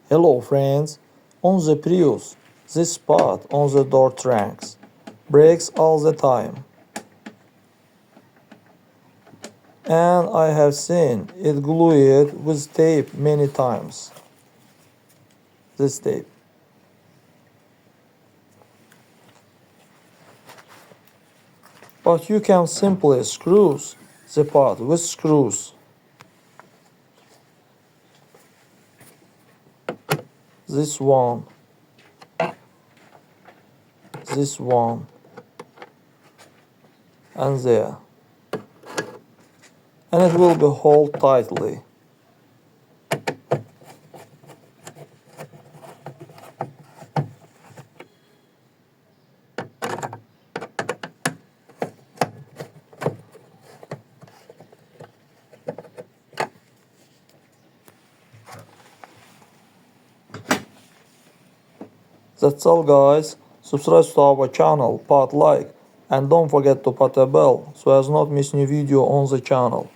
Hello friends, on the Prius, this spot on the door tracks breaks all the time, and I have seen it glued with tape many times. This tape. But you can simply screw the part with screws. This one, this one, and there. And it will be held tightly. That's all guys, subscribe to our channel, put like, and don't forget to put a bell so as not miss new video on the channel.